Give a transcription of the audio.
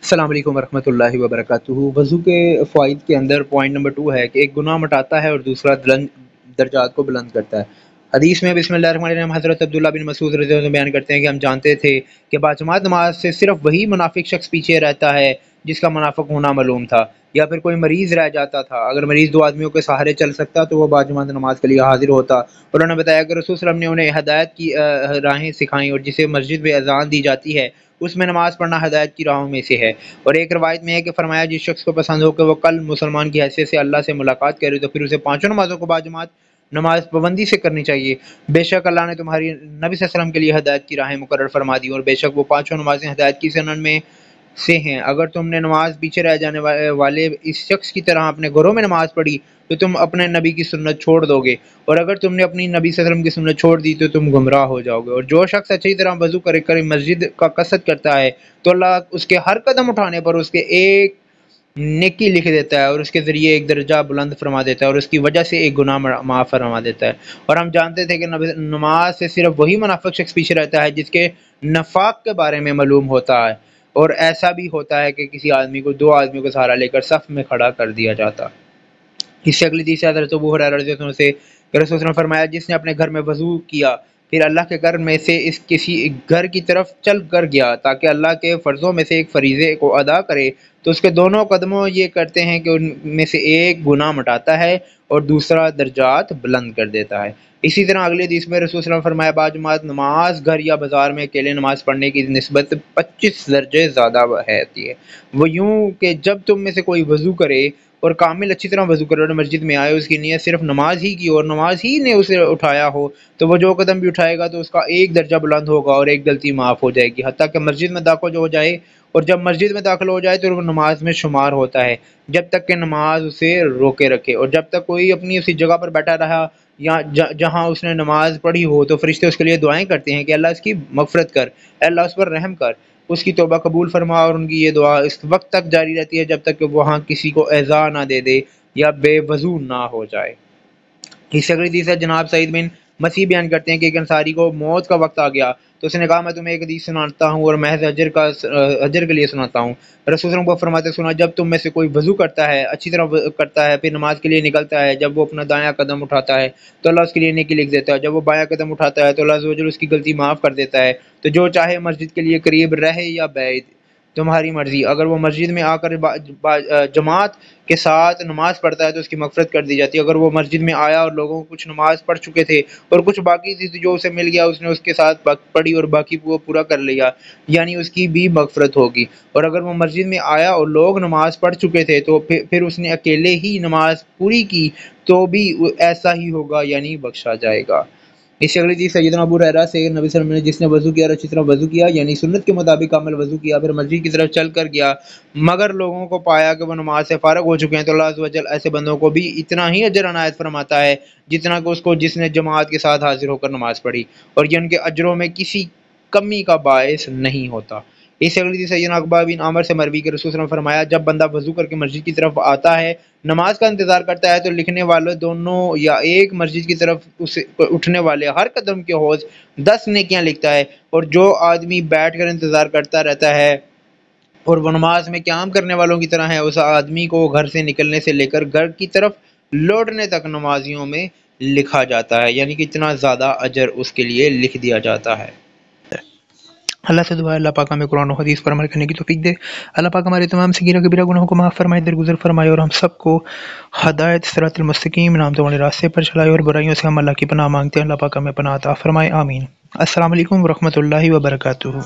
अस्सलाम वालेकुम वरहमतुल्लाहि वबरकातुहू। वज़ू के फ़वाइद के अंदर पॉइंट नंबर 2 है कि एक गुनाह मिटाता है और दूसरा दर्जात को बुलंद करता है। हदीस में बिस्मिल्लाहिर्रहमानिर्रहीम हज़रत अब्दुल्लाह बिन मसूद रज़ी अल्लाह अन्हु बयान करते हैं कि हम जानते थे कि बाजमात नमाज से सिर्फ वही मुनाफिक शख्स पीछे रहता है जिसका मुनाफिक होना मालूम था, या फिर कोई मरीज़ रह जाता था। अगर मरीज़ दो आदमियों के सहारे चल सकता तो वो बाजमात नमाज के लिए हाजिर होता। और उन्होंने बताया कि रसूल सल्लल्लाहु अलैहि वसल्लम ने उन्हें हिदायत की राहें सिखाई, और जिसे मस्जिद में अज़ान दी जाती है उसमें नमाज पढ़ना हिदायत की राहों में से है। और एक रवायत में है कि फरमाया, जिस शख्स को पसंद हो कि वो कल मुसलमान की हैसियत से अल्लाह से मुलाकात करे तो फिर उसे पांचों नमाजों को बाजमात नमाज पाबंदी से करनी चाहिए। बेशक अल्लाह ने तुम्हारी नबी सल्लल्लाहु अलैहि वसल्लम के लिए हिदायत की राहें मुकर्रर फरमा दी, और बेशक वो पांचों नमाजें हिदायत की सनन में से हैं। अगर तुमने नमाज पीछे रह जाने वाले इस शख्स की तरह अपने घरों में नमाज पढ़ी तो तुम अपने नबी की सुन्नत छोड़ दोगे, और अगर तुमने अपनी नबी सल्लल्लाहु अलैहि वसल्लम की सुन्नत छोड़ दी तो तुम गुमराह हो जाओगे। और जो शख्स अच्छी तरह वजू कर मस्जिद का कसरत करता है तो अल्लाह उसके हर कदम उठाने पर उसके एक नेकी लिख देता है, और उसके ज़रिए एक दर्जा बुलंद फरमा देता है, और उसकी वजह से एक गुनाह माफ़ फरमा देता है। और हम जानते थे कि नमाज से सिर्फ वही मुनाफिक शख्स पीछे रहता है जिसके नफाक के बारे में मालूम होता है, और ऐसा भी होता है कि किसी आदमी को दो आदमियों का सहारा लेकर सफ में खड़ा कर दिया जाता। इससे अगली हदीस हज़रत अबू हुरैरा रज़ी अल्लाह अन्हु से कि रसूल सल्लल्लाहु अलैहि वसल्लम ने फरमाया, जिसने अपने घर में वज़ू किया फिर अल्लाह के घर में से इस किसी घर की तरफ चल कर गया ताकि अल्लाह के फ़र्ज़ों में से एक फ़रीज़े को अदा करे, तो उसके दोनों कदमों ये करते हैं कि उनमें से एक गुनाह मिटाता है और दूसरा दर्जात बुलंद कर देता है। इसी तरह अगले हदीस में रसूल सल्लल्लाहु अलैहि वसल्लम ने फरमाया, बाजमात नमाज घर या बाजार में अकेले नमाज पढ़ने की निस्बत 25 दर्जे ज़्यादा होती है। वो यूं कि जब तुम में से कोई वज़ू करे और कामिल अच्छी तरह वज़ू करे और मस्जिद में आए, उसकी नीयत सिर्फ नमाज ही की और नमाज ही ने उसे उठाया हो, तो वो जो कदम भी उठाएगा तो उसका एक दर्जा बुलंद होगा और एक गलती माफ़ हो जाएगी, हत्ता कि मस्जिद में दाखिल हो जाए। और जब मस्जिद में दाखिल हो जाए तो वो नमाज में शुमार होता है जब तक कि नमाज उसे रोके रखे। और जब तक कोई अपनी उसी जगह पर बैठा रहा या जहाँ उसने नमाज पढ़ी हो तो फरिश्ते उसके लिए दुआएं करते हैं कि अल्लाह इसकी मगफरत कर, अल्लाह उस पर रहम कर, उसकी तौबा कबूल फरमा। और उनकी ये दुआ इस वक्त तक जारी रहती है जब तक कि वहाँ किसी को एज़ा ना दे दे या बेवजू ना हो जाए। इससे अगली हदीस है, जनाब सईद बिन मसीह बयान करते हैं कि एक अंसारी को मौत का वक्त आ गया तो उसने कहा, मैं तुम्हें एक हदीस सुनाता हूँ और महज अजर के लिए सुनाता हूँ। रसूल सल्लल्लाहु अलैहि वसल्लम को फरमाते सुना, जब तुम में से कोई वजू करता है, अच्छी तरह करता है, फिर नमाज के लिए निकलता है, जब वो अपना दायां कदम उठाता है तो अल्लाह उसके लिए नेकी लिख देता है, जब वो बायां कदम उठाता है तो अल्लाह अज़्ज़ व जल उसकी गलती माफ़ कर देता है। तो जो चाहे मस्जिद के लिए करीब रहे या बैद, तुम्हारी मर्जी। अगर वो मस्जिद में आकर जमात के साथ नमाज पढ़ता है तो उसकी मगफरत कर दी जाती है। अगर वो मस्जिद में आया और लोगों को कुछ नमाज पढ़ चुके थे और कुछ बाकी थी तो जो उसे मिल गया उसने उसके साथ पढ़ी और बाकी वो पूरा कर लिया, यानी उसकी भी मगफरत होगी। और अगर वो मस्जिद में आया और लोग नमाज पढ़ चुके थे तो फिर उसने अकेले ही नमाज पूरी की तो भी ऐसा ही होगा, यानी बख्शा जाएगा। इससे अगली चीज़ सैयदना अबू हुरैरा से नबी सल्लल्लाहु अलैहि वसल्लम ने, जिसने वज़ू किया और अच्छी तरह वज़ू किया यानी सुन्नत के मुताबिक कामिल वज़ू किया, फिर मस्जिद की तरफ चल कर गया मगर लोगों को पाया कि वो नमाज से फारग हो चुके हैं, तो अल्लाह अज़्ज़ व जल ऐसे बंदों को भी इतना ही अजर अनायत फरमाता है जितना कि उसको जिसने जमात के साथ हाजिर होकर नमाज पढ़ी, और ये उनके अजरों में किसी कमी का बायस नहीं होता। इससे अगली चीज़ सैयदना अकबा बिन आमिर से मरवी के रसूल सल्लल्लाहु अलैहि वसल्लम ने फरमाया, जब बंदा वज़ू करके मस्जिद की तरफ आता है, नमाज का इंतज़ार करता है, तो लिखने वाले दोनों या एक मस्जिद की तरफ उसे उठने वाले हर कदम के हौज 10 नेकियां लिखता है। और जो आदमी बैठ कर इंतज़ार करता रहता है और वो नमाज में क़याम करने वालों की तरह है, उस आदमी को घर से निकलने से लेकर घर की तरफ लौटने तक नमाजियों में लिखा जाता है, यानी कि इतना ज़्यादा अजर उसके लिए लिख दिया जाता है। अल्लाह से दुआ है, अल्लाह पाक हमें कुरान और हदीस पर अमल करने की तौफीक दे। अल्लाह पाक हमारे तमाम सगीरा कबीरा गुनाहों को माफ़ फरमाए, दरगुजर फरमाए और हम सबको हदायत सिरातुल मुस्तकीम नाम वाले रास्ते पर चलाए, और बुराइयों से हम अल्लाह की पनाह मांगते हैं। अल्लाह पाक हमें पनाह अता फरमाए, आमीन। अस्सलाम वालेकुम वरहमतुल्लाहि वबरकातुहू।